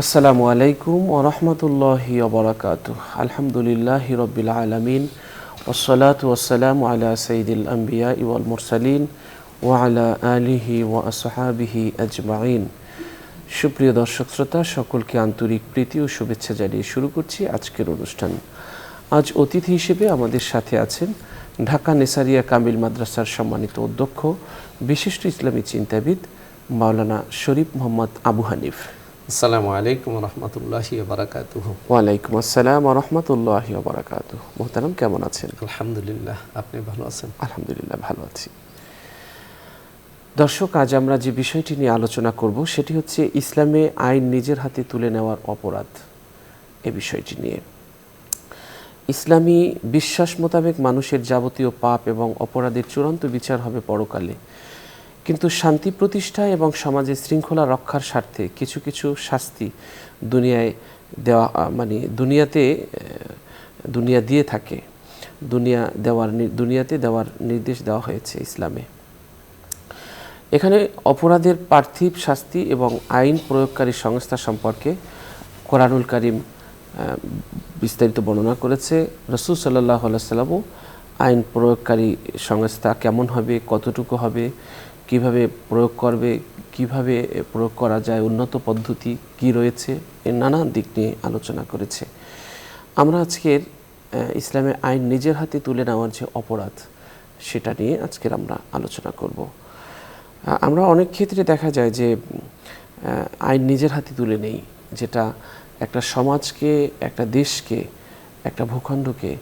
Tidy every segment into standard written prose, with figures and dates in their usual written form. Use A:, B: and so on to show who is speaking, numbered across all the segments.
A: আসসালামু আলাইকুম ওয়া রাহমাতুল্লাহি ওয়া বারাকাতুহু। আলহামদুলিল্লাহি রাব্বিল আলামিন ওয়াসসালাতু ওয়াসসালামু আলা সাইয়্যিদিল আমবিয়াই ওয়াল মুরসালিন ওয়া আলা আলিহি ওয়া আসহাবিহি আজমাইন। সুপ্রিয় দর্শক শ্রোতা, সকলকে আন্তরিক প্রীতি ও শুভেচ্ছা জানিয়ে শুরু করছি আজকের অনুষ্ঠান। আজ অতিথি হিসেবে আমাদের সাথে আছেন ঢাকা নেসারিয়া কামিল মাদ্রাসার সম্মানিত অধ্যক্ষ, বিশিষ্ট ইসলামী চিন্তাবিদ মাওলানা শরীফ মোহাম্মদ আবু হানিফ।
B: আসসালামু আলাইকুম রহমতুল্লাহি বারাকাতুহু।
A: ওয়ালাইকুম আসসালাম ওয়া রাহমাতুল্লাহি ওয়া বারাকাতুহু। মোহতারাম, কেমন আছেন?
B: আলহামদুলিল্লাহ, আপনি ভালো আছেন?
A: আলহামদুলিল্লাহ, ভালো আছি। দর্শক, আজ আমরা যে বিষয়টি নিয়ে আলোচনা করব সেটি হচ্ছে ইসলামে আইন নিজের হাতে তুলে নেওয়ার অপরাধ। এই বিষয়টি নিয়ে ইসলামী বিশ্বাস মোতাবেক মানুষের যাবতীয় পাপ এবং অপরাধের চূড়ান্ত বিচার হবে পরকালে, কিন্তু শান্তি প্রতিষ্ঠা এবং সমাজের শৃঙ্খলা রক্ষার স্বার্থে কিছু কিছু শাস্তি দুনিয়ায় দেওয়া দুনিয়া দিয়ে থাকে। দুনিয়াতে দেওয়ার নির্দেশ দেওয়া হয়েছে ইসলামে। এখানে অপরাধের পার্থিব শাস্তি এবং আইন প্রয়োগকারী সংস্থা সম্পর্কে কোরআনুল কারীম বিস্তারিত বর্ণনা করেছে। রাসূল সাল্লাল্লাহু আলাইহি ওয়াসাল্লামও আইন প্রয়োগকারী সংস্থা কেমন হবে, কতটুকু হবে, কিভাবে প্রয়োগ করবে, কিভাবে প্রয়োগ করা যায়, উন্নত পদ্ধতি কি রয়েছে, এর নানান দিক নিয়ে আলোচনা করেছে। আমরা আজকের ইসলামে আইন নিজের হাতে তুলে নেওয়ার যে অপরাধ, সেটা নিয়ে আজকের আমরা আলোচনা করব। আমরা অনেক ক্ষেত্রে দেখা যায় যে আইন নিজের হাতে তুলে নেই, যেটা একটা সমাজকে, একটা দেশকে, একটা ভূখণ্ডকে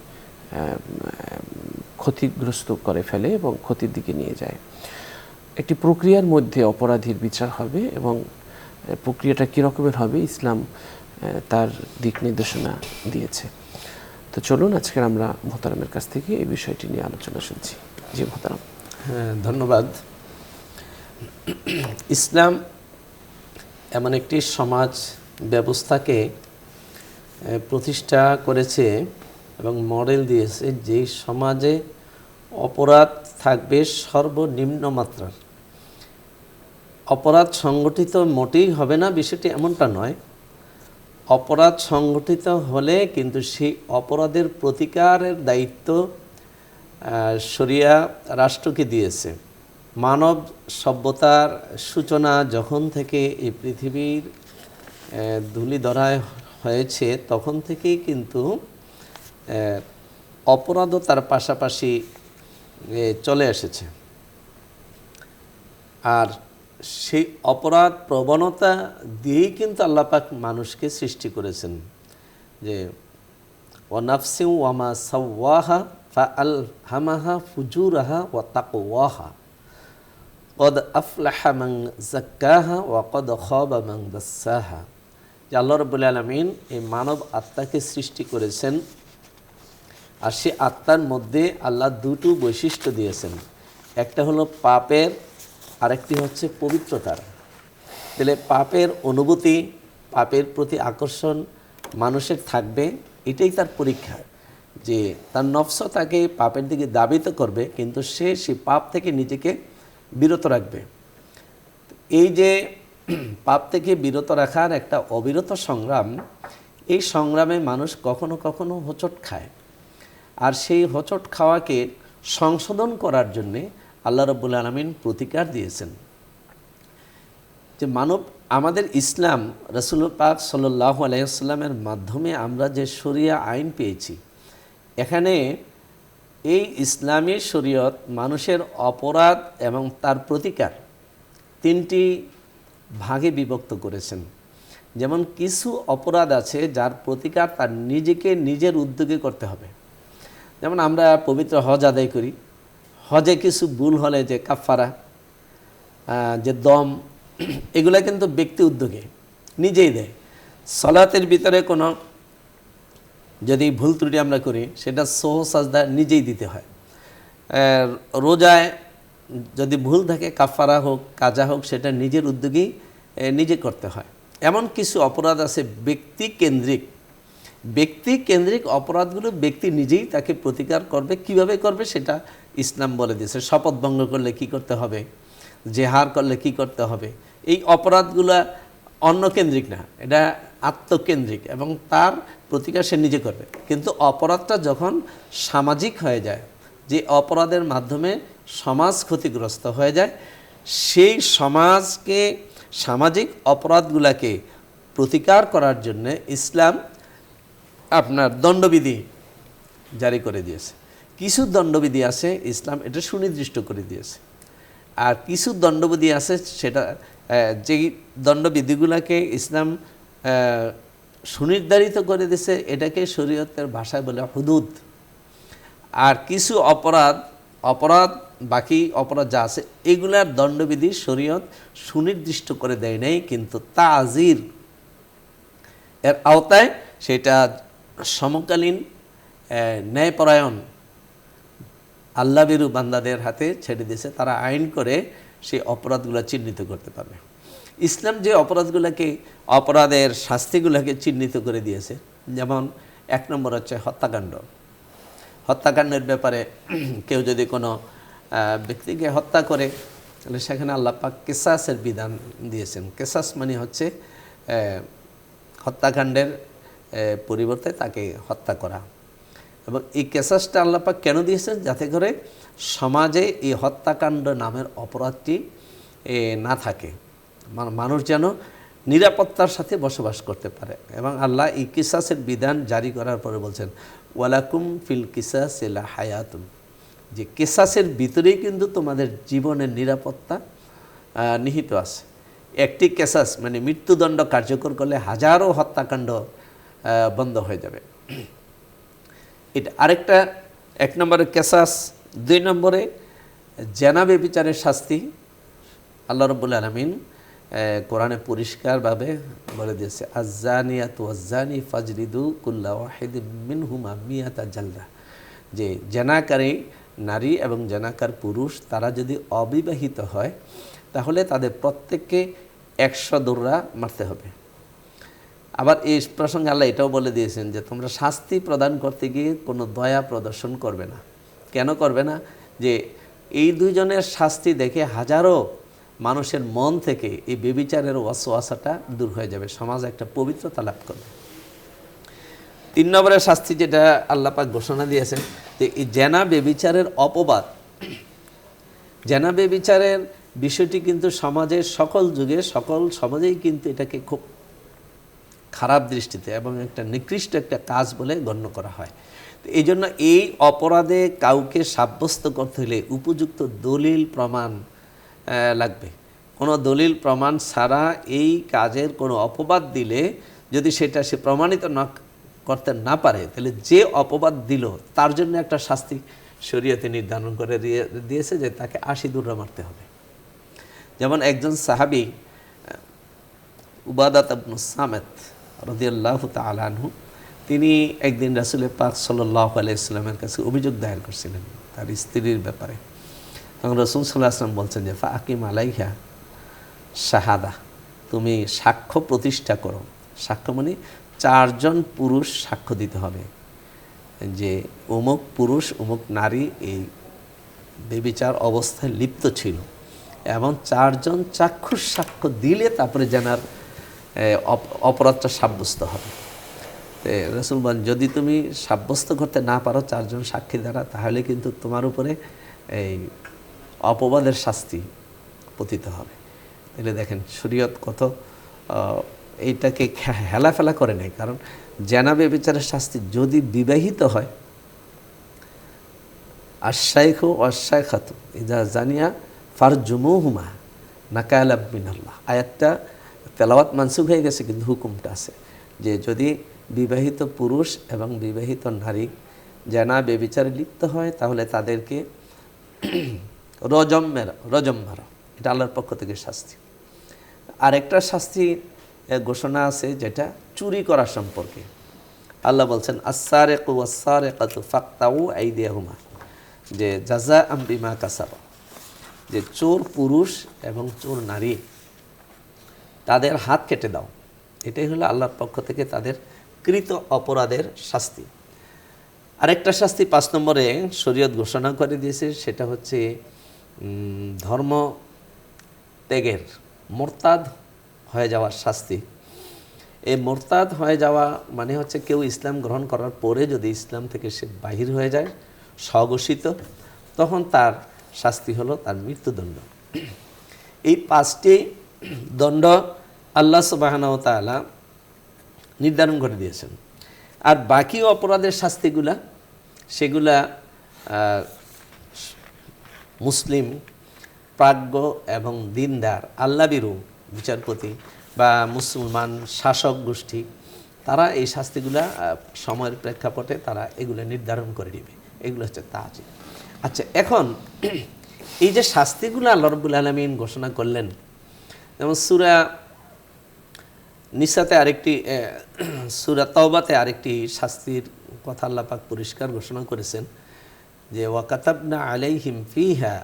A: ক্ষতিগ্রস্ত করে ফেলে এবং ক্ষতির দিকে নিয়ে যায়। একটি প্রক্রিয়ার মধ্যে অপরাধীর বিচার হবে এবং প্রক্রিয়াটা কী রকমের হবে ইসলাম তার দিক নির্দেশনা দিয়েছে। তো চলুন আজকের আমরা মোহতারামের কাছ থেকে এই বিষয়টি নিয়ে আলোচনা শুনছি। জি মোহতারাম।
B: হ্যাঁ, ধন্যবাদ। ইসলাম এমন একটি সমাজ ব্যবস্থাকে প্রতিষ্ঠা করেছে এবং মডেল দিয়েছে যে সমাজে অপরাধ থাকবে সর্বনিম্ন মাত্রার। অপরাধ সংগঠিত মোটেই হবে না, বিষয়টি এমনটা নয়। অপরাধ সংগঠিত হলে কিন্তু সেই অপরাধের প্রতিকারের দায়িত্ব শরিয়া রাষ্ট্রকে দিয়েছে। মানব সভ্যতার সূচনা যখন থেকে এই পৃথিবীর ধূলি ধরায় হয়েছে, তখন থেকেই কিন্তু অপরাধও তার পাশাপাশি চলে এসেছে। আর সেই অপরাধ প্রবণতা দিয়েই কিন্তু আল্লাহ পাক মানুষকে সৃষ্টি করেছেন, যে ওয়ানাফসিউ ওয়ামা সাওয়াহা ফাআলহামাহা ফুজুরাহা ওয়া তাকওয়াহা কদ আফলাহা মান যাক্কাহা ওয়া কদ খাবা মান দাসসাহা। যে আল্লাহ রাব্বুল আলামিন এই মানব আত্মাকে সৃষ্টি করেছেন, আর সে আত্মার মধ্যে আল্লাহ দুটো বৈশিষ্ট্য দিয়েছেন। একটা হলো পাপের, আরেকটি হচ্ছে পবিত্রতার। তাহলে পাপের অনুভূতি, পাপের প্রতি আকর্ষণ মানুষের থাকবে, এটাই তার পরীক্ষা, যে তার নফস তাকে পাপের দিকে দাবিত করবে, কিন্তু সে সেই পাপ থেকে নিজেকে বিরত রাখবে। এই যে পাপ থেকে বিরত রাখার একটা অবিরত সংগ্রাম, এই সংগ্রামে মানুষ কখনো কখনো হোঁচট খায়। আর সেই হোঁচট খাওয়াকে সংশোধন করার জন্যে আল্লাহ রাব্বুল আলামিন প্রতিকার দিয়েছেন। যে মানব, আমাদের ইসলাম রাসূল পাক সাল্লাল্লাহু আলাইহি ওয়াসাল্লামের মাধ্যমে আমরা যে শরিয়া আইন পেয়েছি, এখানে এই ইসলামী শরীয়ত মানুষের অপরাধ এবং তার প্রতিকার তিনটি ভাগে বিভক্ত করেছেন। যেমন কিছু অপরাধ আছে যার প্রতিকার তার নিজেকে নিজের উদ্যোগে করতে হবে। যেমন আমরা পবিত্র হজ আদায় করি, হজে কিছু ভুল হলে যে কাফারা, যে দম, এগুলা কিন্তু ব্যক্তি উদ্যোগে নিজেই দেয়। সালাতের ভিতরে কোনো যদি ভুল ত্রুটি আমরা করি, সেটা সহ সাজদা নিজেই দিতে হয়। রোজায় যদি ভুল থাকে, কাফারা হোক কাজা হোক, সেটা নিজের উদ্যোগেই নিজে করতে হয়। এমন কিছু অপরাধ আছে ব্যক্তি কেন্দ্রিক অপরাধগুলো ব্যক্তি নিজেই তাকে প্রতিকার করবে। কিভাবে করবে সেটা ইসলাম বলে দিয়েছে। শপথ ভঙ্গ করলে কি করতে হবে, জেহার করলে কি করতে হবে, এই অপরাধগুলা অন্যকেন্দ্রিক না, এটা আত্মকেন্দ্রিক এবং তার প্রতিকার সে নিজে করবে। কিন্তু অপরাধটা যখন সামাজিক হয়ে যায়, যে অপরাধের মাধ্যমে সমাজ ক্ষতিগ্রস্ত হয়ে যায়, সেই সমাজকে, সামাজিক অপরাধগুলোকে প্রতিকার করার জন্য ইসলাম আপনার দণ্ডবিধি জারি করে দিয়েছে। কিছু দণ্ডবিধি আছে ইসলাম এটা সুনির্দিষ্ট করে দিয়েছে, আর কিছু দণ্ডবিধি আছে সেটা যেই দণ্ডবিধিগুলোকে ইসলাম সুনির্ধারিত করে দিয়েছে এটাকে শরীয়তের ভাষায় বলে হুদুদ। আর কিছু অপরাধ বাকি অপরাধ যা আছে এগুলার দণ্ডবিধি শরীয়ত সুনির্দিষ্ট করে দেয় নাই, কিন্তু তাজির এর আওতায় সেটা সমকালীন ন্যায়পরায়ণ আল্লাহভীরু বান্দাদের হাতে ছেড়ে দিয়েছে। তারা আইন করে সেই অপরাধগুলো চিহ্নিত করতে পারবে। ইসলাম যে অপরাধের শাস্তিগুলোকে চিহ্নিত করে দিয়েছে, যেমন 1 নম্বর হচ্ছে হত্যাকাণ্ড। হত্যাকাণ্ডের ব্যাপারে কেউ যদি কোনো ব্যক্তিকে হত্যা করে তাহলে সেখানে আল্লাহ পাক কিসাসের বিধান দিয়েছেন। কিসাস মানে হচ্ছে হত্যাকাণ্ডের পরিবর্তে তাকে হত্যা করা। এবং এই কেসাসটা আল্লাহ পাক কেন দিয়েছেন? যাতে করে সমাজে এই হত্যাকাণ্ড নামের অপরাধটি না থাকে, মানুষ যেন নিরাপত্তার সাথে বসবাস করতে পারে। এবং আল্লাহ এই কিসাসের বিধান জারি করার পরে বলছেন ওয়ালাকুম ফিল কিসাসি লা হায়াতুন, যে কিসাসের ভিতরেই কিন্তু তোমাদের জীবনের নিরাপত্তা নিহিত আছে। একটি কিসাস মানে মৃত্যুদণ্ড কার্যকর করলে হাজারো হত্যাকাণ্ড বন্ধ হয়ে যাবে। এটা আরেকটা 1 নম্বরে কিসাস। 2 নম্বরে জেনা ব্যভিচারের শাস্তি আল্লাহ রাব্বুল আলামিন কোরআনে পরিষ্কারভাবে বলে দিয়েছে, আয-যানিয়াতু ওয়াজ-যানি ফাজলিদু কুল্লা ওয়াহিদিম মিনহুমা মিয়াতা জালদা, যে জেনাকারী নারী এবং জেনাকার পুরুষ তারা যদি অবিবাহিত হয় তাহলে তাদের প্রত্যেককে 100 দৌড়া মারতে হবে। আবার এই প্রসঙ্গে আল্লাহ এটাও বলে দিয়েছেন যে তোমরা শাস্তি প্রদান করতে গিয়ে কোনো দয়া প্রদর্শন করবে না। কেন করবে না? যে এই দুইজনের শাস্তি দেখে হাজারো মানুষের মন থেকে এই ব্যভিচারের ওয়াসওয়াসাটা দূর হয়ে যাবে, সমাজ একটা পবিত্রতা লাভ করবে। 3 নম্বরের শাস্তি যেটা আল্লাহ পাক ঘোষণা দিয়েছেন যে এই জেনা ব্যভিচারের অপবাদ, জেনা ব্যভিচারের বিষয়টি কিন্তু সমাজের সকল যুগে সকল সমাজেই কিন্তু এটাকে খুব খারাপ দৃষ্টিতে এবং একটা নিকৃষ্ট একটা কাজ বলে গণ্য করা হয়। তো এই জন্য এই অপরাধে কাউকে সাব্যস্ত করতে হলে উপযুক্ত দলিল প্রমাণ লাগবে। কোনো দলিল প্রমাণ ছাড়া এই কাজের কোনো অপবাদ দিলে যদি সেটা সে প্রমাণিত করতে না পারে তাহলে যে অপবাদ দিল তার জন্য একটা শাস্তি শরীয়তে নির্ধারণ করে দিয়েছে যে তাকে 80 দৌড়া মারতে হবে। যেমন একজন সাহাবী উবাদাত ইবনে সামিত রাদিয়াল্লাহু তাআলা আনহু, তিনি একদিন রাসূল পাক সাল্লাল্লাহু আলাইহি ওয়াসাল্লামের কাছে অভিযোগ দায়ের করেছিলেন তার স্ত্রীর ব্যাপারে। তখন রাসূল সাল্লাল্লাহু আলাইহি ওয়াসাল্লাম বলছেন যে ফাকিম আলাইহা শাহাদা, তুমি সাক্ষ্য প্রতিষ্ঠা করো। সাক্ষ্য মানে 4 জন পুরুষ সাক্ষ্য দিতে হবে যে অমুক পুরুষ অমুক নারী এই ব্যভিচার অবস্থায় লিপ্ত ছিল, এবং 4 জন চাক্ষুষ সাক্ষ্য দিলে তারপরে জানার অপরাধটা সাব্যস্ত হবে। রাসূল বলেন যদি তুমি সাব্যস্ত করতে না পারো 4 জন সাক্ষী দ্বারা, তাহলে কিন্তু তোমার উপরে এই অপবাদের শাস্তি পতিত হবে। তাহলে দেখেন শরীয়ত কত এইটাকে হেলাফেলা করে নেয়। কারণ জেনা ব্যভিচারের শাস্তি যদি বিবাহিত হয়, আশ-শাইখু ওয়াশ-শাইখাতু ইযা জানিয়া ফারজুমুহুমা নাকালা মিনাল্লাহ, আয়াতটা তেলাওয়াত মানসুখ হয়ে গেছে কিন্তু হুকুমটা আছে যে যদি বিবাহিত পুরুষ এবং বিবাহিত নারী জেনা ব্যভিচারে লিপ্ত হয় তাহলে তাদেরকে রজম মারা, এটা আল্লাহর পক্ষ থেকে শাস্তি। আরেকটা শাস্তি ঘোষণা আছে যেটা চুরি করা সম্পর্কে। আল্লাহ বলছেন আস-সারিকু ওয়াস-সারিকাতু ফাকতাউ আইদিয়াহুমা, যে জাযাআম বিমা কাসাবা, যে চোর পুরুষ এবং চোর নারী তাদের হাত কেটে দাও। এটাই হলো আল্লাহর পক্ষ থেকে তাদের কৃত অপরাধের শাস্তি। আরেকটা শাস্তি 5 নম্বরে শরীয়ত ঘোষণা করে দিয়েছে, সেটা হচ্ছে ধর্ম ত্যাগের, মোরতাদ হয়ে যাওয়ার শাস্তি। এই মোরতাদ হয়ে যাওয়া মানে হচ্ছে কেউ ইসলাম গ্রহণ করার পরে যদি ইসলাম থেকে সে বাহির হয়ে যায় স্বঘোষিত, তখন তার শাস্তি হলো তার মৃত্যুদণ্ড। এই 5টি দণ্ড আল্লাহ সুবহানাহু ওয়া তাআলা নির্ধারণ করে দিয়েছেন। আর বাকি অপরাধের শাস্তিগুলা সেগুলা মুসলিম প্রাজ্ঞ এবং দিনদার আল্লাহভীরু বিচারপতি বা মুসলমান শাসক গোষ্ঠী তারা এই শাস্তিগুলা সময়ের প্রেক্ষাপটে তারা এগুলো নির্ধারণ করে দিবে। এগুলো হচ্ছে তাজিল। আচ্ছা, এখন এই যে শাস্তিগুলো আল্লাহ রাব্বুল আলামিন ঘোষণা করলেন, যেমন সূরা নিসাতে আরেকটি, সূরা তাওবাতে আরেকটি শাস্তির কথা আল্লাহ পাক পরিষ্কার ঘোষণা করেছেন যে ওয়া কাতাবনা আলাইহিম ফিহা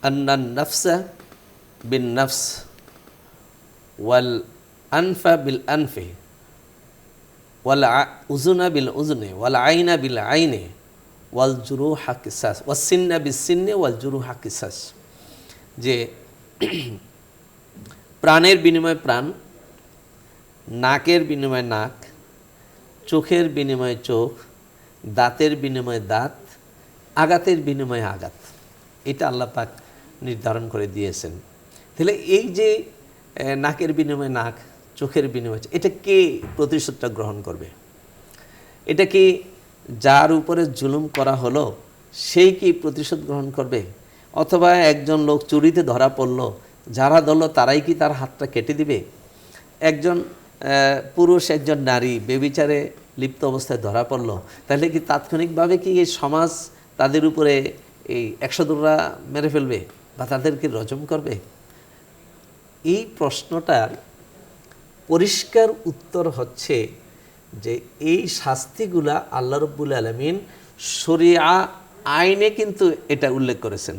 B: আন্নান নাফসা বিন নাফস ওয়াল আনফা বিল আনফি ওয়াল উযুনা বিল উযুনি ওয়াল আইনা বিল আইনি ওয়াল জুরুহা কিসাস ওয়াস সিন্না বিস সিন্নি ওয়াল জুরুহা কিসাস, যে প্রাণের বিনিময়ে প্রাণ, নাকের বিনিময়ে নাক, চোখের বিনিময়ে চোখ, দাঁতের বিনিময়ে দাঁত, আঘাতের বিনিময়ে আঘাত, এটা আল্লাহ পাক নির্ধারণ করে দিয়েছেন। তাহলে এই যে নাকের বিনিময়ে নাক, চোখের বিনিময়ে, এটা কে প্রতিশোধটা গ্রহণ করবে? এটা কি যার উপরে জুলুম করা হলো সেই কি প্রতিশোধ গ্রহণ করবে? অথবা একজন লোক চুরিতে ধরা পড়লো, যারা ধরলো তারাই কি তার হাতটা কেটে দিবে? একজন পুরুষ একজন নারী বেবিচারে লিপ্ত অবস্থায় ধরা পড়লো, তাহলে কি তাৎক্ষণিকভাবে কি এই সমাজ তাদের উপরে এই 100 দৌড়া মেরে ফেলবে বা তাদেরকে রজম করবে? এই প্রশ্নটার পরিষ্কার উত্তর হচ্ছে যে এই শাস্তিগুলা আল্লাহ রাব্বুল আলামিন শরিয়া আইনে কিন্তু এটা উল্লেখ করেছেন।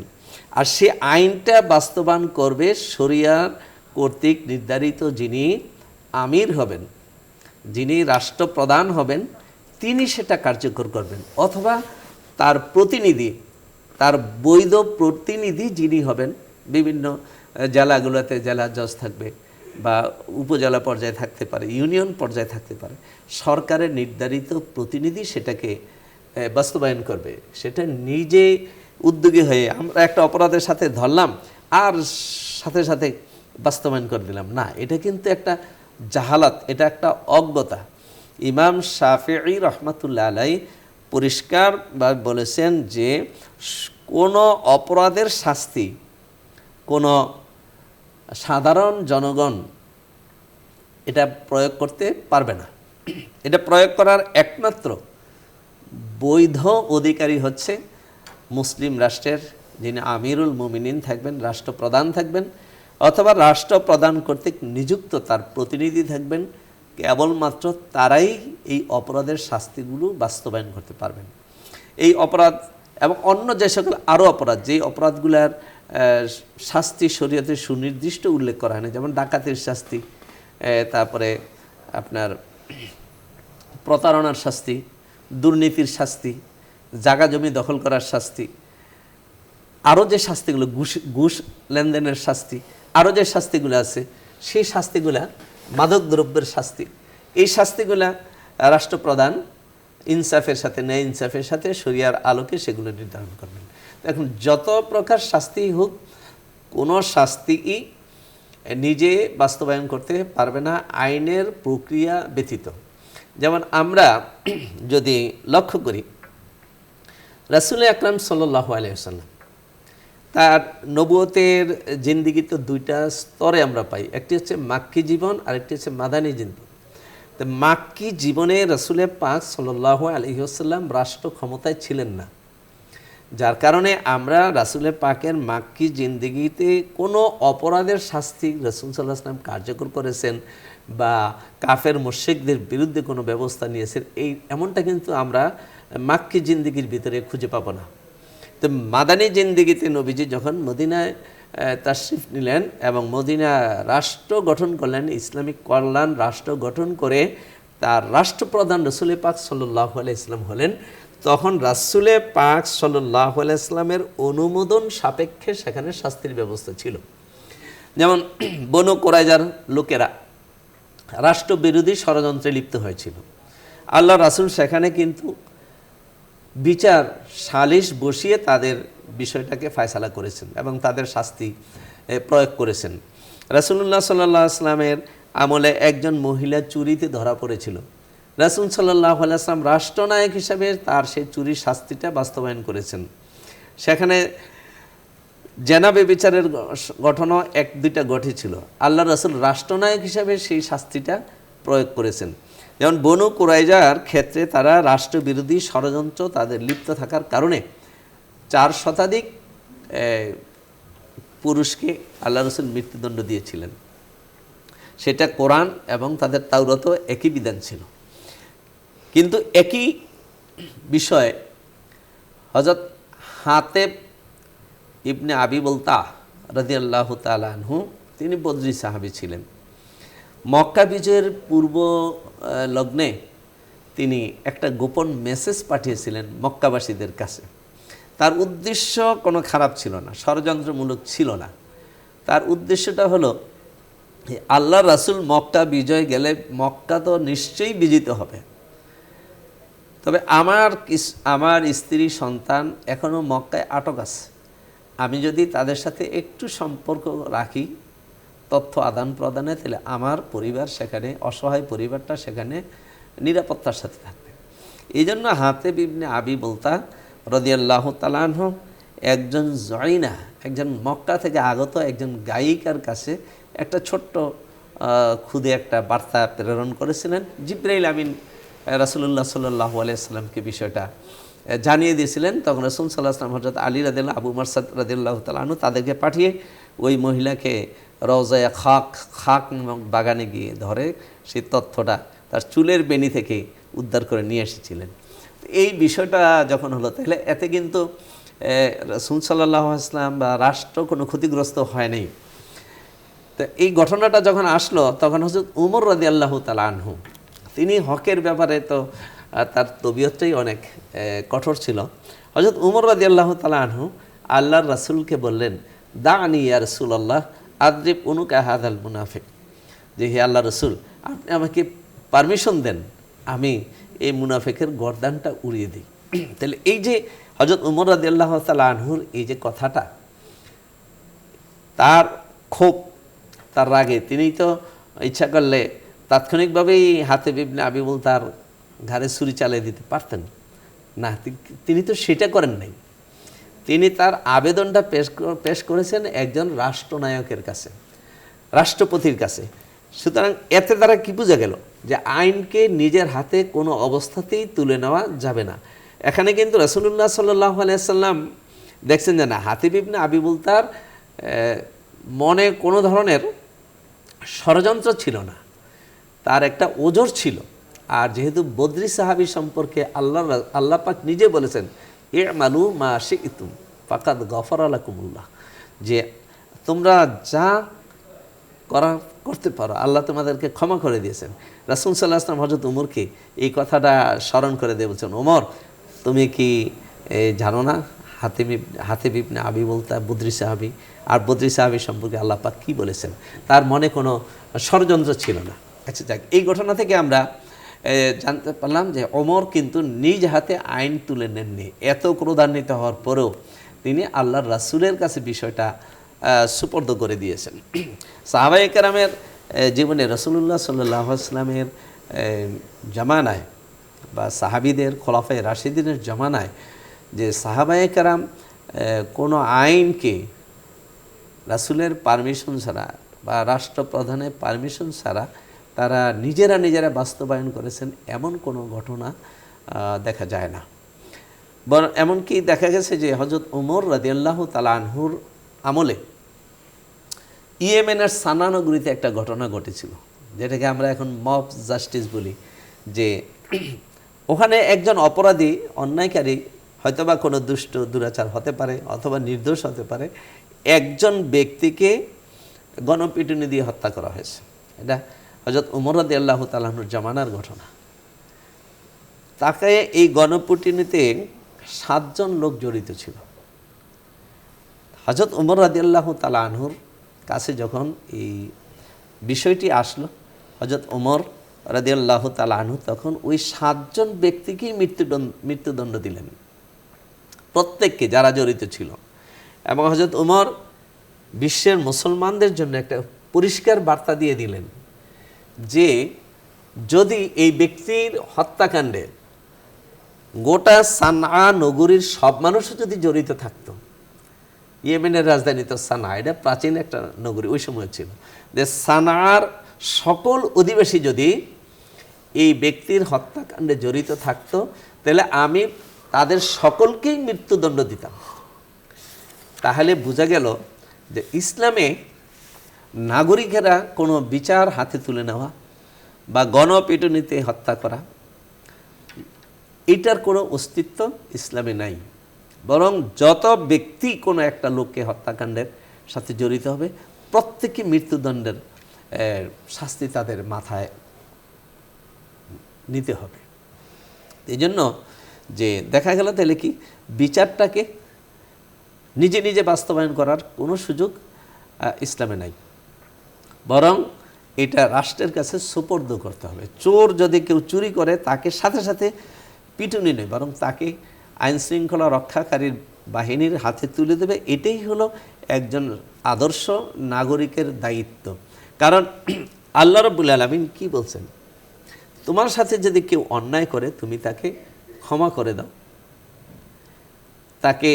B: আর সে আইনটা বাস্তবায়ন করবে শরিয়ার কর্তৃক নির্ধারিত যিনি আমির হবেন, যিনি রাষ্ট্রপ্রধান হবেন, তিনি সেটা কার্যকর করবেন। অথবা তার প্রতিনিধি, তার বৈধ প্রতিনিধি যিনি হবেন, বিভিন্ন জেলাগুলোতে জেলা জজ থাকবে বা উপজেলা পর্যায়ে থাকতে পারে, ইউনিয়ন পর্যায়ে থাকতে পারে, সরকারের নির্ধারিত প্রতিনিধি সেটাকে বাস্তবায়ন করবে। সেটা নিজে উদ্যোগী হয়ে আমরা একটা অপরাধের সাথে ধরলাম আর সাথে সাথে বাস্তবায়ন করে দিলাম না, এটা কিন্তু একটা জাহালাত, এটা একটা অজ্ঞতা। ইমাম শাফিঈ রহমাতুল্লাহ আলাইহি পরিষ্কার বলেছেন যে কোনো অপরাধের শাস্তি কোনো সাধারণ জনগণ এটা প্রয়োগ করতে পারবে না। এটা প্রয়োগ করার একমাত্র বৈধ অধিকারী হচ্ছে মুসলিম রাষ্ট্রের যিনি আমিরুল মুমিনিন থাকবেন, রাষ্ট্রপ্রধান থাকবেন, অথবা রাষ্ট্রপ্রধান কর্তৃক নিযুক্ত তার প্রতিনিধি থাকবেন। কেবলমাত্র তারাই এই অপরাধের শাস্তিগুলো বাস্তবায়ন করতে পারবেন। এই অপরাধ এবং অন্য যে সকল আরও অপরাধ, যেই অপরাধগুলার শাস্তি শরীয়তে সুনির্দিষ্ট উল্লেখ করা হয় না, যেমন ডাকাতির শাস্তি, তারপরে আপনার প্রতারণার শাস্তি, দুর্নীতির শাস্তি, জায়গা জমি দখল করার শাস্তি, আরও যে শাস্তিগুলো, ঘুষ লেনদেনের শাস্তি, আরও যে শাস্তিগুলো আছে সেই শাস্তিগুলা, মাদক দ্রব্যের শাস্তি, এই শাস্তিগুলা রাষ্ট্রপ্রধান ইনসাফের সাথে, ন্যায় ইনসাফের সাথে শরিয়ার আলোকে সেগুলো নির্ধারণ করবেন। এখন যত প্রকার শাস্তি হোক, কোনো শাস্তিই নিজে বাস্তবায়ন করতে পারবে না আইনের প্রক্রিয়া ব্যতীত। যেমন আমরা যদি লক্ষ্য করি, রাসূল আকরাম সাল্লাল্লাহু আলাইহি ওয়াসাল্লাম তার নবুয়তের জিন্দিগিতে 2টা স্তরে আমরা পাই। একটি হচ্ছে মাক্কি জীবন, আরেকটি হচ্ছে মাদানী জীবন। তো মাক্কি জীবনে রাসূল পাক সাল্লাল্লাহু আলাইহি ওয়াসাল্লাম রাষ্ট্র ক্ষমতায় ছিলেন না, যার কারণে আমরা রাসূল পাকের মাক্কি জিন্দিগিতে কোনো অপরাধের শাস্তি রাসূল সাল্লাল্লাহু আলাইহি ওয়াসাল্লাম কার্যকর করেছেন বা কাফের মুশরিকদের বিরুদ্ধে কোনো ব্যবস্থা নিয়েছেন, এমনটা কিন্তু আমরা মাক্কি জিন্দিগির ভিতরে খুঁজে পাবো না। তো মাদানী জিন্দিগিতে নবীজি যখন মদিনায় তাশরিফ নিলেন এবং মদিনা রাষ্ট্র গঠন করলেন, ইসলামিক কল্যাণ রাষ্ট্র গঠন করে তার রাষ্ট্রপ্রধান রাসূল পাক সাল্লাল্লাহু আলাইহি ওয়াসাল্লাম হলেন, তখন রাসূল পাক সাল্লাল্লাহু আলাইহি ওয়াসাল্লামের অনুমোদন সাপেক্ষে সেখানে শাস্তির ব্যবস্থা ছিল। যেমন বনু কুরাইজার লোকেরা রাষ্ট্রবিরোধী ষড়যন্ত্রে লিপ্ত হয়েছিল। আল্লাহ রাসূল সেখানে কিন্তু বিচার সালিশ বসিয়ে তাদের বিষয়টাকে ফয়সালা করেছেন এবং তাদের শাস্তি প্রয়োগ করেছেন। রাসূলুল্লাহ সাল্লাল্লাহু আলাইহি ওয়াসাল্লামের আমলে একজন মহিলা চুরিতে ধরা পড়েছিল। রাসূল সাল্লাল্লাহু আলাইহি ওয়াসাল্লাম রাষ্ট্রনায়ক হিসেবে তার সেই চুরির শাস্তিটা বাস্তবায়ন করেছেন। সেখানে জেনা ব্যভিচারের ঘটনা এক দুইটা ঘটেছিল। আল্লাহ রাসূল রাষ্ট্রনায়ক হিসেবে সেই শাস্তিটা প্রয়োগ করেছেন। যেমন বনু কুরাইজার ক্ষেত্রে তারা রাষ্ট্রবিরোধী ষড়যন্ত্র তাদের লিপ্ত থাকার কারণে 4 শতাধিক পুরুষকে আল্লাহ রাসূল মৃত্যুদণ্ড দিয়েছিলেন। সেটা কোরআন এবং তাদের তাওরাতেও একই বিধান ছিল। কিন্তু একই বিষয়ে হযরত হাতেব ইবনে আবি বলতা রাদিয়াল্লাহু তাআলা আনহু, তিনি বদরি সাহাবী ছিলেন। মক্কা বিজয়ের পূর্ব লগ্নে তিনি একটা গোপন মেসেজ পাঠিয়েছিলেন মক্কাবাসীদের কাছে। তার উদ্দেশ্য কোনো খারাপ ছিল না, ষড়যন্ত্রমূলক ছিল না। তার উদ্দেশ্যটা হলো আল্লাহ রাসূল মক্কা বিজয় গেলে মক্কা তো নিশ্চয়ই বিজিত হবে, তবে আমার স্ত্রী সন্তান এখনও মক্কায় আটক আছে। আমি যদি তাদের সাথে একটু সম্পর্ক রাখি তথ্য আদান প্রদানে, তাহলে আমার পরিবার সেখানে, অসহায় পরিবারটা সেখানে নিরাপত্তার সাথে থাকবে। এই জন্য হাতেব ইবনে আবি বলতা রাদিয়াল্লাহু তাআলা আনহু একজন জয়না, একজন মক্কা থেকে আগত একজন গায়িকার কাছে একটা ছোট্ট খুদে একটা বার্তা প্রেরণ করেছিলেন। জিবরাইল আমিন রাসূলুল্লাহ সাল্লাল্লাহু আলাইহি ওয়াসাল্লামকে বিষয়টা জানিয়ে দিয়েছিলেন। তখন রাসূল সাল্লাল্লাহু আলাইহি ওয়াসাল্লাম হযরত আলী রাদিয়াল্লাহু, আবু মারসাদ রাদিয়াল্লাহু তাআলা আনহু তাদেরকে পাঠিয়ে ওই মহিলাকে রওজায়ে খাক বাগানে গিয়ে ধরে সেই তথ্যটা তার চুলের বেনি থেকে উদ্ধার করে নিয়ে এসেছিলেন। এই বিষয়টা যখন হলো, তাহলে এতে কিন্তু রাসূল সাল্লাল্লাহু আলাইহি ওয়াসাল্লাম বা রাষ্ট্র কোনো ক্ষতিগ্রস্ত হয়নি। তো এই ঘটনাটা যখন আসলো, তখন হযরত উমর রাদিয়াল্লাহু তাআলা আনহু, তিনি হকের ব্যাপারে তো তার তবিয়তটাই অনেক কঠোর ছিল। হযরত উমর রাদিয়াল্লাহু তাআলা আনহু আল্লাহর রাসূলকে বললেন, দানি ইয়া রাসূলুল্লাহ আদরিব উনুকা হাযাল মুনাফিক, যে হে আল্লাহ রাসূল, আপনি আমাকে পারমিশন দেন, আমি এই মুনাফিকের গর্দানটা উড়িয়ে দিই। তাহলে এই যে হযরত উমর রাদিয়াল্লাহু তাআলা আনহুর এই যে কথাটা, তার ক্ষোভ, তার রাগে, তিনি তো ইচ্ছা করলে তাৎক্ষণিকভাবেই হাতেব ইবনে আবি বলতার ঘাড়ে ছুরি চালিয়ে দিতে পারতেন না, তিনি তো সেটা করেন নাই। তিনি তার আবেদনটা পেশ করেছেন একজন রাষ্ট্রনায়কের কাছে, রাষ্ট্রপতির কাছে। সুতরাং এতে দ্বারা কি বোঝা গেল যে আইনকে নিজের হাতে কোনো অবস্থাতেই তুলে নেওয়া যাবে না। এখানে কিন্তু রাসূলুল্লাহ সাল্লাল্লাহু আলাইহি ওয়াসাল্লাম দেখছেন যে না, হাতেব ইবনে আবি বলতার মনে কোনো ধরনের ষড়যন্ত্র ছিল না, তার একটা ওজর ছিল। আর যেহেতু বদরি সাহাবী সম্পর্কে আল্লাহ পাক নিজে বলেছেন, ই'মালু মা শি'তুম ফাকাদ গফারা লাকুমুল্লাহ, যে তোমরা যা করতে পারো আল্লাহ তোমাদেরকে ক্ষমা করে দিয়েছেন। রাসূল সাল্লাল্লাহু আলাইহি ওয়াসাল্লাম হযরত উমরকে এই কথাটা স্মরণ করে দিয়ে বলছেন, ওমর তুমি কি জানো না হাতেব ইবনে আবি বলতা বদরি সাহাবী, আর বদরি সাহাবী সম্পর্কে আল্লাহ পাক কী বলেছেন, তার মনে কোনো ষড়যন্ত্র ছিল না। আচ্ছা যাক, এই ঘটনা থেকে আমরা জানতে পারলাম যে ওমর কিন্তু নিজ হাতে আইন তুলে নেননি। এত ক্রোধান্বিত হওয়ার পরেও তিনি আল্লাহর রাসূলের কাছে বিষয়টা সুপর্দ করে দিয়েছেন। সাহাবায়ে কেরামের জীবনে রাসূলুল্লাহ সাল্লাল্লাহু আলাইহি ওয়াসাল্লামের জামানায় বা সাহাবীদের খোলাফায়ে রাশিদিনের জামানায় যে সাহাবায়ে কেরাম কোনো আইনকে রাসূলের পারমিশন ছাড়া বা রাষ্ট্রপ্রধানের পারমিশন ছাড়া তারা নিজেরা বাস্তবায়ন করেছেন, এমন কোনো ঘটনা দেখা যায় না। বরং এমনকি দেখা গেছে যে হযরত উমর রাদিয়াল্লাহু তাআলা আনহুর আমলে ইয়েমেনের সানা নগরীতে একটা ঘটনা ঘটেছিল, যেটাকে আমরা এখন মব জাস্টিস বলি। যে ওখানে একজন অপরাধী, অন্যায়কারী, হয়তোবা কোনো দুষ্ট দুরাচার হতে পারে অথবা নির্দোষ হতে পারে, একজন ব্যক্তিকে গণপিটুনি দিয়ে হত্যা করা হয়েছে। এটা হযরত উমর রাদিয়াল্লাহু তাআলা আনহুর জামানার ঘটনা। তাকে এই গণপিটুনিতে 7 জন লোক জড়িত ছিল। হযরত উমর রাদিয়াল্লাহু তাআলা আনহুর কাছে যখন এই বিষয়টি আসলো, হযরত ওমর রাদিয়াল্লাহু তাআলা আনহু তখন ওই 7 জন ব্যক্তিকেই মৃত্যুদণ্ড দিলেন, প্রত্যেককে যারা জড়িত ছিল। এবং হযরত ওমর বিশ্বের মুসলমানদের জন্য একটা পরিষ্কার বার্তা দিয়ে দিলেন যে যদি এই ব্যক্তির হত্যাকাণ্ডে গোটা সানআ নগরীর সব মানুষও যদি জড়িত থাকতো, ইয়েমেনের রাজধানী তো সানআ, এটা প্রাচীন একটা নগরী ওই সময় ছিল, যে সানআর সকল অধিবাসী যদি এই ব্যক্তির হত্যাকাণ্ডে জড়িত থাকতো তাহলে আমি তাদের সকলকেই মৃত্যুদণ্ড দিতাম। তাহলে বোঝা গেল যে ইসলামে নাগরিকেরা কোনো বিচার হাতে তুলে নেওয়া বা গণপিটুনিতে হত্যা করা, এটার কোনো অস্তিত্ব ইসলামে নাই। বরং যত ব্যক্তি কোনো একটা লোককে হত্যাকাণ্ডের সাথে জড়িত হবে প্রত্যেকে মৃত্যুদণ্ডের শাস্তি তাদের মাথায় নিতে হবে। এই জন্য যে দেখা গেল তাহলে কি বিচারটাকে নিজে নিজে বাস্তবায়ন করার কোনো সুযোগ ইসলামে নাই, বরং এটা রাষ্ট্রের কাছে সুপর্দ করতে হবে। চোর যদি কেউ চুরি করে তাকে সাথে সাথে পিটুনি নেই, বরং তাকে আইন শৃঙ্খলা রক্ষাকারীর বাহিনীর হাতে তুলে দেবে। এটাই হলো একজন আদর্শ নাগরিকের দায়িত্ব। কারণ আল্লাহ রাব্বুল আলামিন কি বলছেন, তোমার সাথে যদি কেউ অন্যায় করে তুমি তাকে ক্ষমা করে দাও, তাকে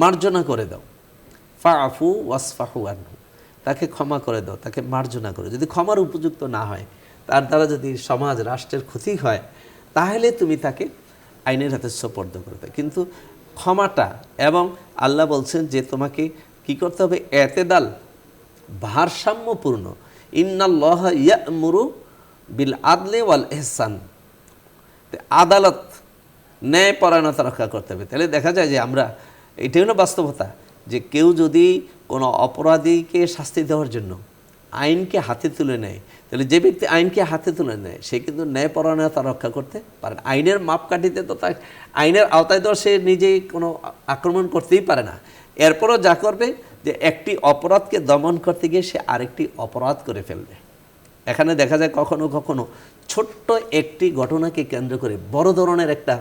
B: মার্জনা করে দাও, ফাআফু ওয়াসফাহু আনহু, তাকে ক্ষমা করে দাও, তাকে মার্জনা করে। যদি ক্ষমার উপযুক্ত না হয়, তার দ্বারা যদি সমাজ রাষ্ট্রের ক্ষতি হয়, তাহলে তুমি তাকে আইনের হাতে সোপর্দ করে দাও। কিন্তু ক্ষমাটা, এবং আল্লাহ বলছেন যে তোমাকে কি করতে হবে, এতেদাল, ভারসাম্যপূর্ণ, ইন্নাল্লাহা ইয়া'মুরু বিল আদলি ওয়াল ইহসান, আদালত ন্যায়পরায়ণতা রক্ষা করতে হবে। তাহলে দেখা যায় যে আমরা, এটাই হলো বাস্তবতা, যে কেউ যদি কোনো অপরাধীকে শাস্তি দেওয়ার জন্য আইনকে হাতে তুলে নেয়, তাহলে যে ব্যক্তি আইনকে হাতে তুলে নেয় সে কিন্তু ন্যায়পরায়ণতা রক্ষা করতে পারে না। আইনের মাপকাঠিতে তো তার আইনের আওতায় তো সে নিজেই কোনো আক্রমণ করতেই পারে না। এরপরও যা করবে যে একটি অপরাধকে দমন করতে গিয়ে সে আরেকটি অপরাধ করে ফেলবে। এখানে দেখা যায় কখনো কখনো ছোট্ট একটি ঘটনাকে কেন্দ্র করে বড় ধরনের একটা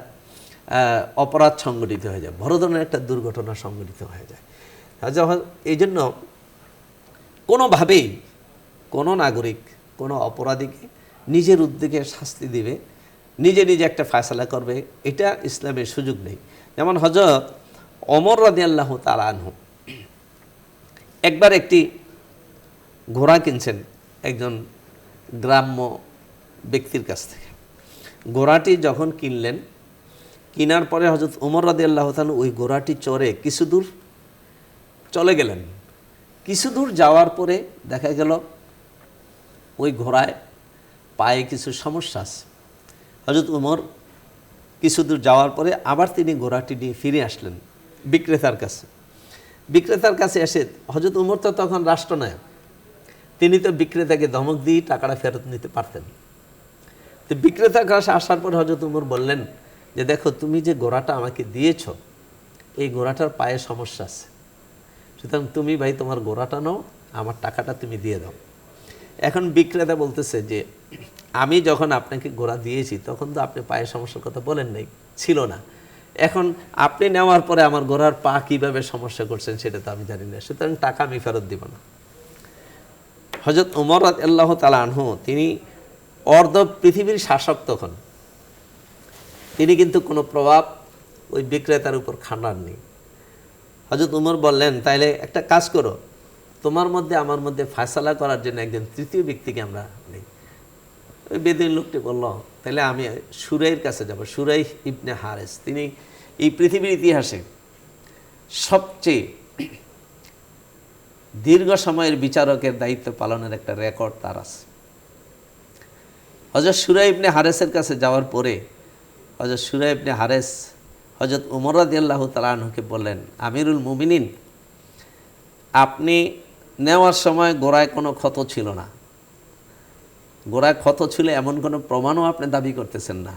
B: অপরাধ সংগঠিত হয়ে যায়, বড় ধরনের একটা দুর্ঘটনা সংগঠিত হয়ে যায়। যখন এই জন্য কোনোভাবেই কোনো নাগরিক কোনো অপরাধীকে নিজের উদ্যোগে শাস্তি দিবে, নিজে নিজে একটা ফয়সালা করবে, এটা ইসলামের সুযোগ নেই। যেমন হযরত ওমর রাদিয়াল্লাহু তাআলা আনহু একবার একটি ঘোড়া কিনছেন একজন গ্রাম্য ব্যক্তির কাছ থেকে। ঘোড়াটি যখন কিনলেন, কেনার পরে হযরত ওমর রাদিয়াল্লাহু তাআলা ওই ঘোড়াটি চড়ে কিছু দূর চলে গেলেন। কিছু দূর যাওয়ার পরে দেখা গেল ওই ঘোড়ায় পায়ে কিছু সমস্যা আছে। হযরত ওমর কিছু দূর যাওয়ার পরে আবার তিনি ঘোড়াটি নিয়ে ফিরে আসলেন বিক্রেতার কাছে। বিক্রেতার কাছে এসে হযরত ওমর তো তখন রাষ্ট্রনায়ক, তিনি তো বিক্রেতাকে ধমক দিয়ে টাকাটা ফেরত নিতে পারতেন। তো বিক্রেতার কাছে আসার পর হযরত ওমর বললেন যে দেখো, তুমি যে ঘোড়াটা আমাকে দিয়েছ এই ঘোড়াটার পায়ে সমস্যা আছে, সুতরাং তুমি ভাই তোমার ঘোড়াটা নাও, আমার টাকাটা তুমি দিয়ে দাও। এখন বিক্রেতা বলতেছে যে আমি যখন আপনাকে ঘোড়া দিয়েছি তখন তো আপনি পায়ের সমস্যার কথা বলেন নাই, ছিল না। এখন আপনি নেওয়ার পরে আমার ঘোড়ার পা কিভাবে সমস্যা করছেন সেটা তো আমি জানি না, সুতরাং টাকা আমি ফেরত দিব না। হযরত ওমর রাদিয়াল্লাহু তাআলা আনহু তিনি অর্ধ পৃথিবীর শাসক, তখন তিনি কিন্তু কোনো প্রভাব ওই বিক্রেতার উপর খাটাননি। হযরত ওমর বললেন, তাইলে একটা কাজ করো, তোমার মধ্যে আমার মধ্যে ফয়সালা করার জন্য একজন তৃতীয় ব্যক্তিকে আমরা নেই। ওই বেদুইন লোকটি বলল, তাহলে আমি সুরাইয়ের কাছে যাব। সুরাই ইবনে হারেস, তিনি এই পৃথিবীর ইতিহাসে সবচেয়ে দীর্ঘ সময়ের বিচারকের দায়িত্ব পালনের একটা রেকর্ড তার আছে। হযরত সুরাই ইবনে হারেসের কাছে যাওয়ার পরে হযরত সুরাই ইবনে হারেস হযরত ওমর রাদিয়াল্লাহু তাআলা আনহুকে বললেন, আমিরুল মুমিনিন, আপনি নেওয়ার সময় গোড়ায় কোনো ক্ষত ছিল না, গোড়ায় ক্ষত ছিল এমন কোনো প্রমাণও আপনি দাবি করতেছেন না,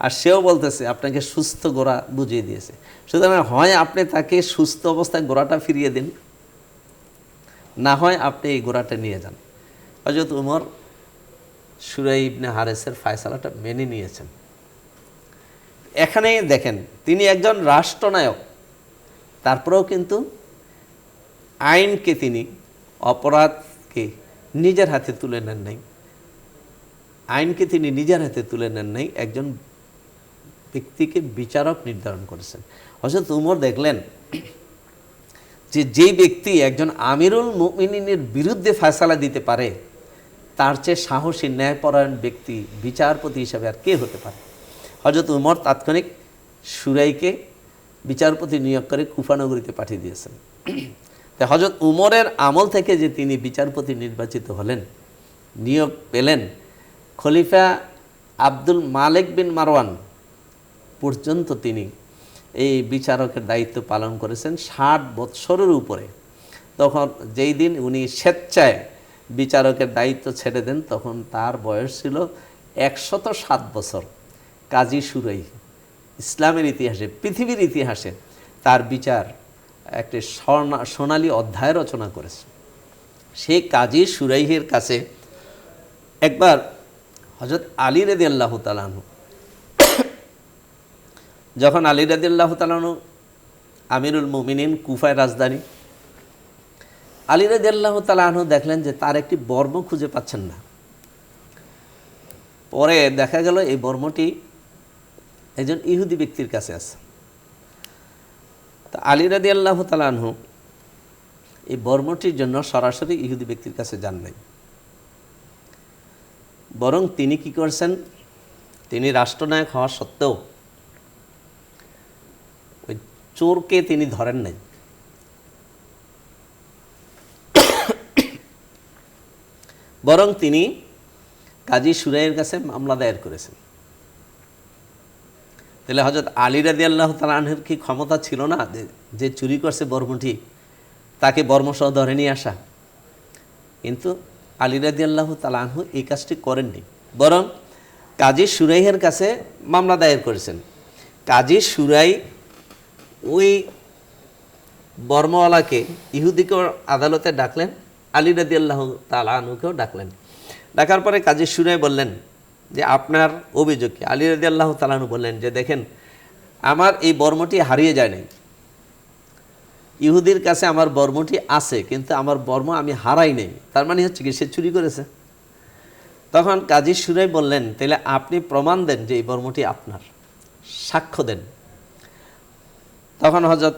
B: আর সেও বলতেছে আপনাকে সুস্থ গোড়া বুঝিয়ে দিয়েছে। সুতরাং হয় আপনি তাকে সুস্থ অবস্থায় গোড়াটা ফিরিয়ে দিন, না হয় আপনি এই গোড়াটা নিয়ে যান। হযরত উমর সুরাই ইবনে হারেসের ফয়সালাটা মেনে নিয়েছেন। এখানে দেখেন তিনি একজন রাষ্ট্রনায়ক, তারপরেও কিন্তু আইনকে তিনি অপরাধকে নিজের হাতে তুলে নেন নাই, আইনকে তিনি নিজের হাতে তুলে নেন নাই, একজন ব্যক্তিকে বিচারক নির্ধারণ করেছেন। হযরত উমর দেখলেন যে যেই ব্যক্তি একজন আমিরুল মুমিনিনের বিরুদ্ধে ফয়সালা দিতে পারে, তার চেয়ে সাহসী ন্যায়পরায়ণ ব্যক্তি বিচারপতি হিসাবে আর কে হতে পারে। হযরত উমর তাৎক্ষণিক সুরাইকে বিচারপতি নিয়োগ করে কুফা নগরীতে পাঠিয়ে দিয়েছেন। তো হযরত উমরের আমল থেকে যে তিনি বিচারপতি নির্বাচিত হলেন, নিয়োগ পেলেন, খলিফা আব্দুল মালিক বিন মারওয়ান পর্যন্ত তিনি এই বিচারকের দায়িত্ব পালন করেছেন 60 বৎসরের উপরে। তখন যেই দিন উনি স্বেচ্ছায় বিচারকের দায়িত্ব ছেড়ে দেন, তখন তার বয়স ছিল 107 বছর। কাজী সুরাই ইসলামের ইতিহাসে, পৃথিবীর ইতিহাসে তার বিচার একটি সোনালী অধ্যায় রচনা করেছে। সেই কাজী সুরাইহের কাছে একবার হযরত আলী রাদিয়াল্লাহু তাআলা আনহু, যখন আলী রাদিয়াল্লাহু তাআলা আনহু আমিরুল মুমিনিন, কুফায় রাজধানী, আলী রাদিয়াল্লাহু তাআলা আনহু দেখলেন যে তার একটি বর্ম খুঁজে পাচ্ছেন না। পরে দেখা গেল এই বর্মটি একজন ইহুদি ব্যক্তির কাছে আছে। তো আলী রাদিয়াল্লাহু তাআলা আনহু এই বর্মটির জন্য সরাসরি ইহুদি ব্যক্তির কাছে যান নাই, বরং তিনি কি করছেন, তিনি রাষ্ট্রনায়ক হওয়া সত্ত্বেও ওই চোরকে তিনি ধরেন নাই, বরং তিনি কাজী সুরাইয়ের কাছে মামলা দায়ের করেছেন। তাহলে হযরত আলী রাদিয়াল্লাহু তাআলা আনহুর কি ক্ষমতা ছিল না যে চুরি করছে বর্মটি তাকে বর্মসহ ধরে নিয়ে আসা? কিন্তু আলী রাদিয়াল্লাহু তাআলা আনহু এই কাজটি করেননি, বরং কাজী সুরাইয়ের কাছে মামলা দায়ের করেছেন। কাজী সুরাই ওই বর্মওয়ালাকে, ইহুদিকেও আদালতে ডাকলেন, আলী রাদিয়াল্লাহু তাআলা আনহুকেও ডাকলেন। ডাকার পরে কাজী সুরাই বললেন যে আপনার অভিযোগ কি? আলী রাদিয়াল্লাহু তাআলা আনহু বললেন যে দেখেন, আমার এই বর্মটি হারিয়ে যায় নাই, ইহুদির কাছে আমার বর্মটি আছে, কিন্তু আমার বর্ম আমি হারাই নাই, তার মানে হচ্ছে কি সে চুরি করেছে। তখন কাজী সুরাই বললেন তাহলে আপনি প্রমাণ দেন যে এই বর্মটি আপনার, সাক্ষ্য দেন। তখন হযরত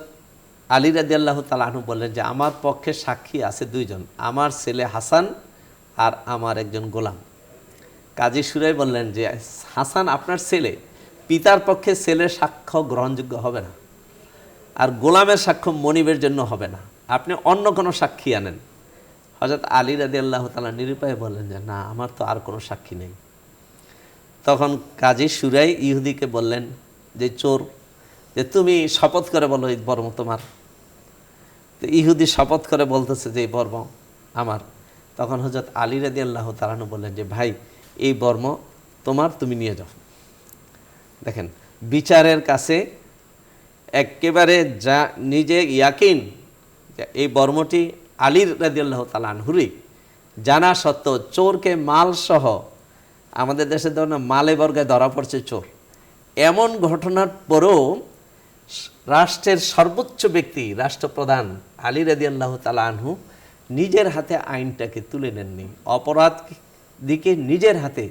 B: আলী রাদিয়াল্লাহু তাআলা আনহু বললেন যে আমার পক্ষে সাক্ষী আছে 2 জন, আমার ছেলে হাসান আর আমার একজন গোলাম। কাজী সুরাই বললেন যে হাসান আপনার ছেলে, পিতার পক্ষে ছেলের সাক্ষ্য গ্রহণযোগ্য হবে না, আর গোলামের সাক্ষ্য মনিবের জন্য হবে না, আপনি অন্য কোনো সাক্ষী আনেন। হযরত আলী রাদিয়াল্লাহু তাআলা নিরুপায় বললেন যে না, আমার তো আর কোনো সাক্ষী নেই। তখন কাজী সুরাই ইহুদিকে বললেন যে চোর, যে তুমি শপথ করে বলো এই বর্ম তোমার। তো ইহুদি শপথ করে বলতেছে যে এই বর্ম আমার। তখন হযরত আলী রাদিয়াল্লাহু তাআলা বললেন যে ভাই, এই বর্ম তোমার, তুমি নিয়ে যাও। দেখেন, বিচারের কাছে একেবারে যা নিজে ইয়াকিন এই বর্মটি আলী রাদিয়াল্লাহু তাআলা আনহুরই, জানা সত্ত্বেও চোরকে মাল সহ, আমাদের দেশে ধরুন মালে বর্গে ধরা পড়ছে চোর, এমন ঘটনার পরেও রাষ্ট্রের সর্বোচ্চ ব্যক্তি, রাষ্ট্রপ্রধান আলী রাদিয়াল্লাহু তাআলা আনহু নিজের হাতে আইনটাকে তুলে নেননি, অপরাধ দিকে নিজের হাতে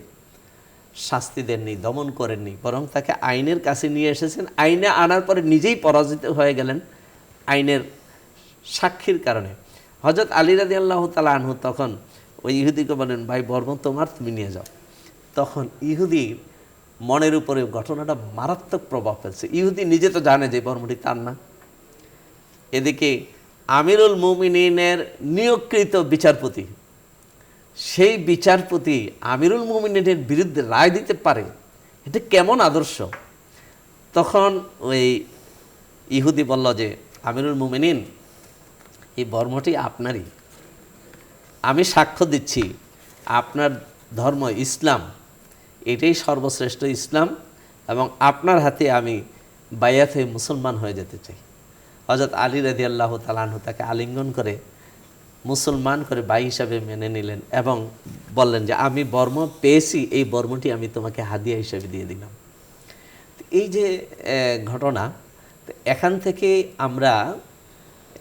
B: শাস্তি দেননি, দমন করেননি, বরং তাকে আইনের কাছে নিয়ে এসেছেন। আইনে আনার পরে নিজেই পরাজিত হয়ে গেলেন আইনের সাক্ষীর কারণে। হযরত আলী রাদিয়াল্লাহু তাআলা আনহু তখন ওই ইহুদিকে বলেন ভাই বর্ম তোমার, তুমি নিয়ে যাও। তখন ইহুদির মনের উপরে ঘটনাটা মারাত্মক প্রভাব ফেলছে। ইহুদি নিজে তো জানে যে বর্মটি তার না। এদিকে আমিরুল মুমিনিনের নিয়োগকৃত বিচারপতি, সেই বিচারপতি আমিরুল মুমিনিনের বিরুদ্ধে রায় দিতে পারে, এটা কেমন আদর্শ? তখন ওই ইহুদি বলল যে আমিরুল মুমিনিন, এই বর্মটি আপনারই, আমি সাক্ষ্য দিচ্ছি আপনার ধর্ম ইসলাম, এটাই সর্বশ্রেষ্ঠ ইসলাম, এবং আপনার হাতে আমি বায়াত হয়ে মুসলমান হয়ে যেতে চাই। হযরত আলী রাদিয়াল্লাহু তাআলা আনহু তাকে আলিঙ্গন করে মুসলমান করে ভাই হিসাবে মেনে নিলেন এবং বললেন যে আমি বর্ম পেয়েছি, এই বর্মটি আমি তোমাকে হাদিয়া হিসাবে দিয়ে দিলাম। এই যে ঘটনা, এখান থেকে আমরা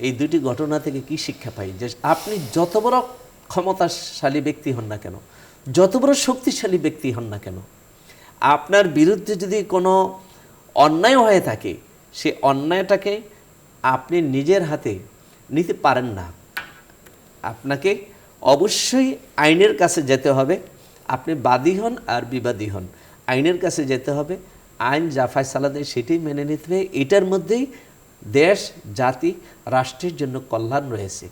B: এই দুটি ঘটনা থেকে কি শিক্ষা পাই? যে আপনি যত বড় ক্ষমতাশালী ব্যক্তি হন না কেন, যত বড় শক্তিশালী ব্যক্তি হন না কেন, আপনার বিরুদ্ধে যদি কোনো অন্যায় হয়ে থাকে, সে অন্যায়টাকে আপনি নিজের হাতে নিতে পারেন না। আপনাকে অবশ্যই আইনের কাছে যেতে হবে। আপনি বাদী হন আর বিবাদী হন, আইনের কাছে যেতে হবে। আইন যা ফয়সালা দেয় সেটাই মেনে নিতে হবে। এটার মধ্যেই দেশ, জাতি, রাষ্ট্রের জন্য কল্যাণ রয়েছে।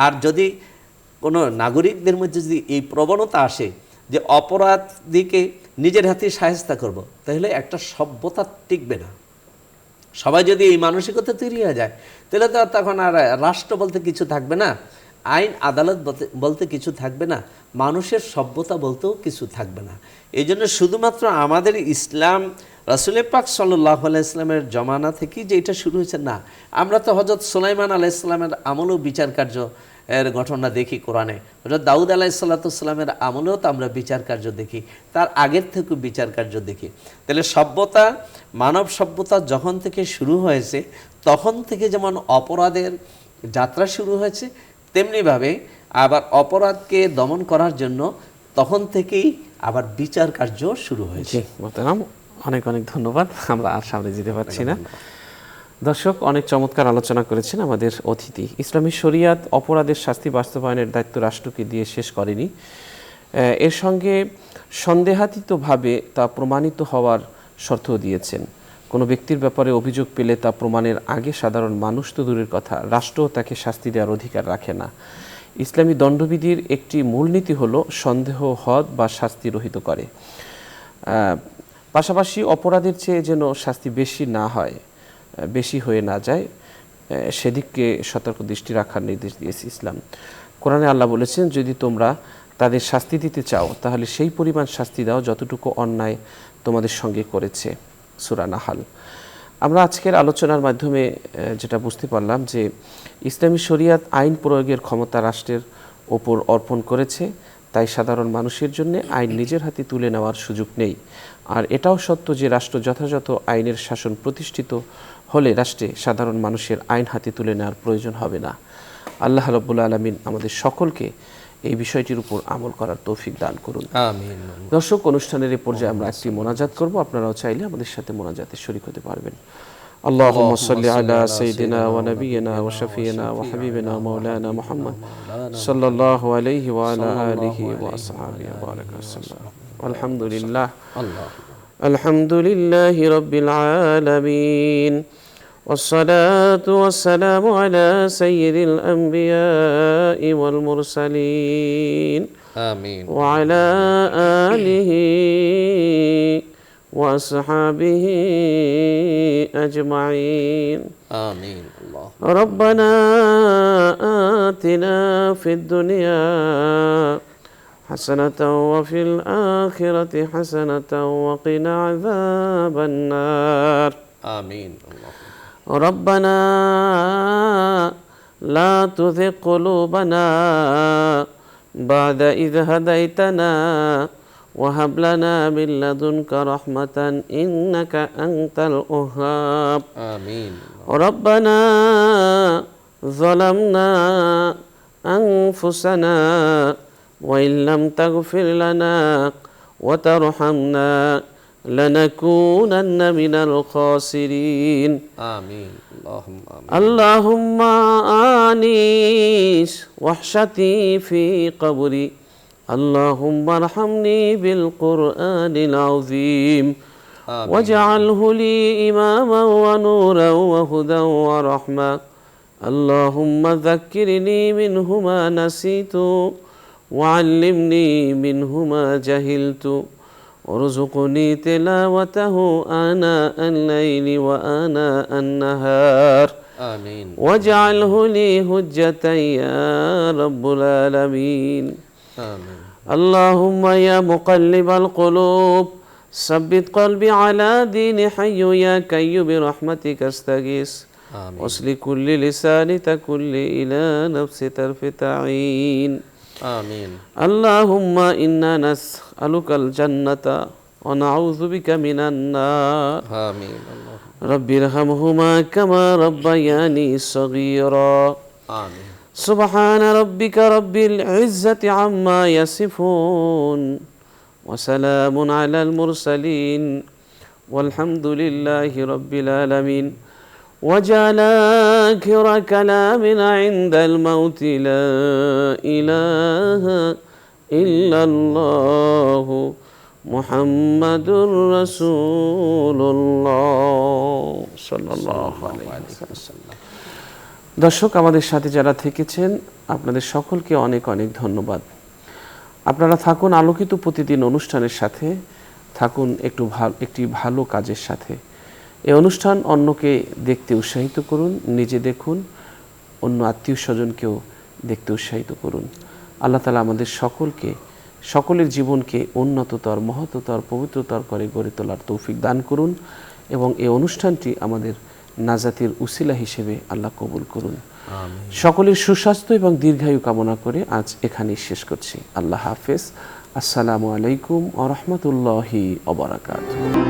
B: আর যদি কোনো নাগরিকদের মধ্যে যদি এই প্রবণতা আসে যে অপরাধীকে নিজের হাতে শায়েস্তা করব, তাহলে একটা সভ্যতা টিকবে না। সবাই যদি এই মানসিকতা তৈরি হয়ে যায়, তাহলে তো তখন আর রাষ্ট্র বলতে কিছু থাকবে না, আইন আদালত বলতে কিছু থাকবে না, মানুষের সভ্যতা বলতেও কিছু থাকবে না। এই জন্য শুধুমাত্র আমাদের ইসলাম রাসূল পাক সাল্লাল্লাহু আলাইহি ইসলামের জমানা থেকেই যে এটা শুরু হয়েছে না। আমরা তো হযরত সুলাইমান আলাইহিস সালামের আমলেও বিচার কার্য এর ঘটনা দেখি কোরআনে, হযরত দাউদ আলাইহিসসালামের আমলেও তো আমরা বিচার কার্য দেখি, তার আগের থেকেও বিচার কার্য দেখি। তাহলে সভ্যতা, মানব সভ্যতা যখন থেকে শুরু হয়েছে, তখন থেকে যেমন অপরাধের যাত্রা শুরু হয়েছে, তেমনিভাবে আবার অপরাধকে দমন করার জন্য তখন থেকেই আবার বিচার কার্য শুরু হয়েছে।
A: মোহতারাম, অনেক অনেক ধন্যবাদ। আমরা আর সামনে যেতে পারছি না। দর্শক, অনেক চমৎকার আলোচনা করেছেন আমাদের অতিথি। ইসলামী শরিয়াত অপরাধের শাস্তি বাস্তবায়নের দায়িত্ব রাষ্ট্রকে দিয়ে শেষ করেনি, এর সঙ্গে সন্দেহাতীতভাবে তা প্রমাণিত হওয়ার শর্তও দিয়েছেন। কোনো ব্যক্তির ব্যাপারে অভিযোগ পেলে তা প্রমাণের আগে সাধারণ মানুষ তো দূরের কথা, রাষ্ট্রও তাকে শাস্তি দেওয়ার অধিকার রাখে না। ইসলামী দণ্ডবিধির একটি মূলনীতি হলো সন্দেহ হদ বা শাস্তি রহিত করে। পাশাপাশি অপরাধের চেয়ে যেন শাস্তি বেশি হয়ে না যায়, সেদিককে সতর্ক দৃষ্টি রাখার নির্দেশ দিয়েছে ইসলাম। কোরআনে আল্লাহ বলেছেন, যদি তোমরা তাদের শাস্তি দিতে চাও তাহলে সেই পরিমাণ শাস্তি দাও যতটুকু অন্যায় তোমাদের সঙ্গে করেছে। সূরা নাহাল। আমরা আজকের আলোচনার মাধ্যমে যেটা বুঝতে পারলাম যে ইসলামী শরিয়াত আইন প্রয়োগের ক্ষমতা রাষ্ট্রের ওপর অর্পণ করেছে, তাই সাধারণ মানুষের জন্য আইন নিজের হাতে তুলে নেওয়ার সুযোগ নেই। আর এটাও সত্য যে রাষ্ট্র যথাযথ আইনের শাসন প্রতিষ্ঠিত হলে রাষ্ট্রে সাধারণ মানুষের আইন হাতে তুলে নেওয়ার প্রয়োজন হবে না। আল্লাহ রাব্বুল আলামিন আমাদের সকলকে এই বিষয়টির উপর আমল করার তৌফিক দান করুন।
B: আমিন।
A: দর্শক, অনুষ্ঠানের এই পর্যায়ে আমরা একটি মোনাজাত করব। আপনারাও চাইলে আমাদের সাথে মোনাজাতে শরীক হতে পারবেন। اللهم صل على سيدنا ونبينا وشفينا وحبيبنا مولانا محمد صلى الله عليه وعلى آله وأصحابه وبارك وسلم. الحمد لله رب العالمين، والصلاة والسلام على سيد الأنبياء والمرسلين
B: آمين
A: وعلى آله وأصحابه أجمعين.
B: آمين. الله
A: ربنا آتنا في الدنيا حسنة وفي الآخرة حسنة وقنا عذاب النار.
B: آمين. الله
A: ربنا لا تزغ قلوبنا بعد إذ هديتنا وهب لنا من لدنك رحمة إنك أنت الوهاب.
B: آمين.
A: ربنا ظلمنا أنفسنا وإن لم تغفر لنا وترحمنا لنكونن من الخاسرين.
B: آمين. اللهم آمين.
A: اللهم آنس وحشتي في قبري، اللهم ارحمني بالقرآن العظيم واجعله لي إماما ونورا وهدى ورحمة. اللهم ذكرني منه ما نسيت وعلمني منه ما جهلت وارزقني تلاوته آناء الليل وآناء النهار.
B: آمين.
A: واجعله لي حجة يا رب العالمين.
B: آمين.
A: اللهم يا مقلب القلوب ثبت قلبي على دين حي يا كي برحمتك استغيث
B: آمين
A: واصل كل لسان تكل إلى نفس طرفة عين.
B: آمين
A: اللهم إنا نسألك الجنة ونعوذ بك من النار.
B: آمين اللهم
A: رب ارحمهما كما ربياني صغيرا.
B: آمين
A: سبحان ربك رب العزة عما يصفون وسلام على المرسلين والحمد لله رب العالمين. وجعل آخر كلامنا عند الموت لا إله إلا الله محمد رسول الله صلى الله عليه وسلم. দর্শক, আমাদের সাথে যারা থেকেছেন আপনাদের সকলকে অনেক অনেক ধন্যবাদ। আপনারা থাকুন আলোকিত প্রতিদিন অনুষ্ঠানের সাথে, থাকুন একটি ভালো কাজের সাথে। এই অনুষ্ঠান অন্যকে দেখতে উৎসাহিত করুন, নিজে দেখুন, অন্য আত্মীয় স্বজনকেও দেখতে উৎসাহিত করুন। আল্লাহ তাআলা আমাদের সকলের জীবনকে উন্নততর, মহত্তর, পবিত্রতর করে গড়ে তোলার তৌফিক দান করুন এবং এই অনুষ্ঠানটি আমাদের নাজাতের উসিলা হিসেবে আল্লাহ কবুল করুন। সকলের সুস্বাস্থ্য এবং দীর্ঘায়ু কামনা করে আজ এখানেই শেষ করছি। আল্লাহ হাফেজ। আসসালামু আলাইকুম ওয়া রাহমাতুল্লাহি ওয়া বারাকাতুহু।